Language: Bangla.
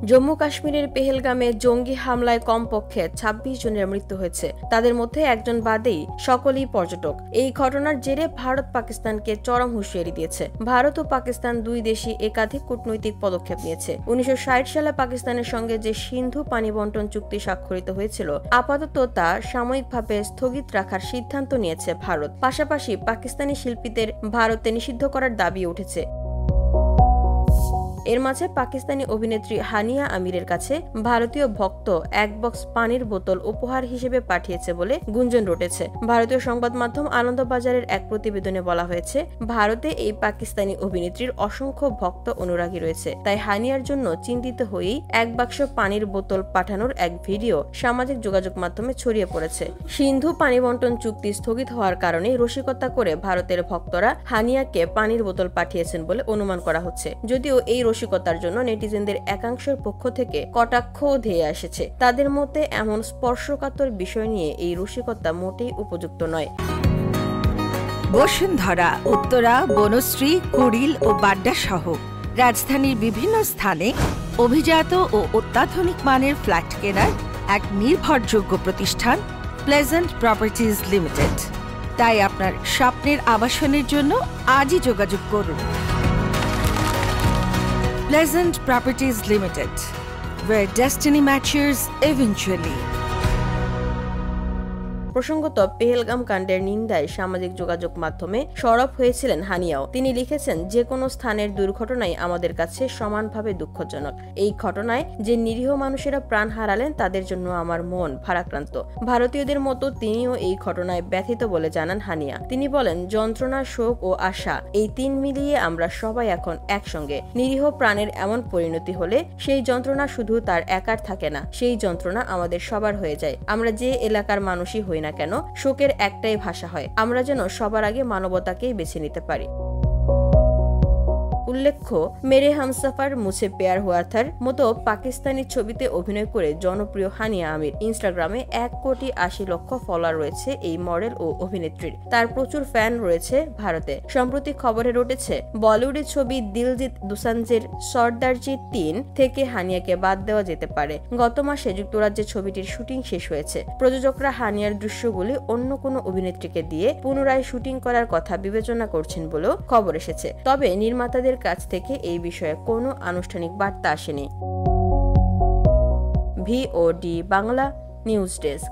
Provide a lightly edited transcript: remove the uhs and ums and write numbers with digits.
জম্মু কাশ্মীরের পেহেলগামে জঙ্গি হামলায় কমপক্ষে ২৬ জনের মৃত্যু হয়েছে। তাদের মধ্যে একজন বাদেই সকলেই পর্যটক। এই ঘটনার জেরে ভারত পাকিস্তানকে চরম হুঁশিয়ারি দিয়েছে। ভারত ও পাকিস্তান দুই দেশই একাধিক কূটনৈতিক পদক্ষেপ নিয়েছে। ১৯৬০ সালে পাকিস্তানের সঙ্গে যে সিন্ধু পানি বন্টন চুক্তি স্বাক্ষরিত হয়েছিল, আপাতত তা সাময়িকভাবে স্থগিত রাখার সিদ্ধান্ত নিয়েছে ভারত। পাশাপাশি পাকিস্তানি শিল্পীদের ভারতে নিষিদ্ধ করার দাবি উঠেছে। এর মাঝে পাকিস্তানি অভিনেত্রী হানিয়া আমিরের কাছে ভারতীয় ভক্ত এক বক্স পানির বোতল উপহার হিসেবে পাঠিয়েছে বলে গুঞ্জন রটেছে। ভারতীয় সংবাদ মাধ্যম আনন্দবাজারের এক প্রতিবেদনে বলা হয়েছে, ভারতে এই পাকিস্তানি অভিনেত্রীর অসংখ্য ভক্ত অনুরাগী রয়েছে, তাই হানিয়ার জন্য চিন্তিত হয়েই এক বাক্স পানির বোতল পাঠানোর এক ভিডিও সামাজিক যোগাযোগ মাধ্যমে ছড়িয়ে পড়েছে। সিন্ধু পানি বন্টন চুক্তি স্থগিত হওয়ার কারণে রসিকতা করে ভারতের ভক্তরা হানিয়াকে পানির বোতল পাঠিয়েছেন বলে অনুমান করা হচ্ছে। যদিও এই রসিকতার জন্য নেটিজেনদের একাংশের পক্ষ থেকে কটাক্ষও ধেয়ে এসেছে। তাদের মতে এমন স্পর্শকাতর বিষয় নিয়ে এই রসিকতা মোটেই উপযুক্ত নয়। বসুন্ধরা, উত্তরা, বনশ্রী, কুড়িল ও বাড্ডা সহ রাজধানীর বিভিন্ন স্থানে অভিজাত ও অত্যাধুনিক মানের ফ্ল্যাট কেনার এক নির্ভরযোগ্য প্রতিষ্ঠান প্লেজেন্ট প্রপার্টিজ লিমিটেড। তাই আপনার স্বপ্নের আবাসনের জন্য আজই যোগাযোগ করুন। Pleasant Properties Limited, where destiny matches eventually. প্রসঙ্গত, পেহেলগাম কাণ্ডের নিন্দায় সামাজিক যোগাযোগ মাধ্যমে সরব হয়েছিলেন হানিয়াও। তিনি লিখেছেন, যে কোনো স্থানের দুর্ঘটনাই আমাদের কাছে সমানভাবে দুঃখজনক। এই ঘটনায় যে নিরীহ মানুষেরা প্রাণ হারালেন তাদের জন্য আমার মন ভারাক্রান্ত। ভারতীয়দের মতো তিনিও এই ঘটনায় ব্যথিত বলে জানান হানিয়া। তিনি বলেন, যন্ত্রণা, শোক ও আশা, এই তিন মিলিয়ে আমরা সবাই এখন একসঙ্গে। নিরীহ প্রাণের এমন পরিণতি হলে সেই যন্ত্রণা শুধু তার একার থাকে না, সেই যন্ত্রণা আমাদের সবার হয়ে যায়। আমরা যে এলাকার মানুষই হই না কেন, শোকের একটাই ভাষা হয়, আমরা যেন সবার আগে মানবতাকেই বেছে নিতে পারি। উল্লেখ্য, মেরে হামসফর মুঝে প্যার হুয়া থার মতো পাকিস্তানি ছবিতে অভিনয় করে জনপ্রিয় হানিয়া আমির। ইনস্টাগ্রামে ১,৮০,০০,০০০ ফলোয়ার রয়েছে এই মডেল ও অভিনেত্রীর। তার প্রচুর ফ্যান রয়েছে ভারতে। সম্প্রতি খবরে রটেছে, বলিউডের ছবি দিলজিৎ দোসাঞ্জের সর্দারজি ৩ থেকে হানিয়াকে বাদ দেওয়া যেতে পারে। গত মাসে যুক্তরাজ্যে ছবিটির শুটিং শেষ হয়েছে। প্রযোজকরা হানিয়ার দৃশ্যগুলি অন্য কোনো অভিনেত্রীকে দিয়ে পুনরায় শুটিং করার কথা বিবেচনা করছেন বলেও খবর এসেছে। তবে নির্মাতাদের কাছ থেকে এই বিষয়ে কোনো আনুষ্ঠানিক বার্তা আসেনি। VOD Bangla news desk.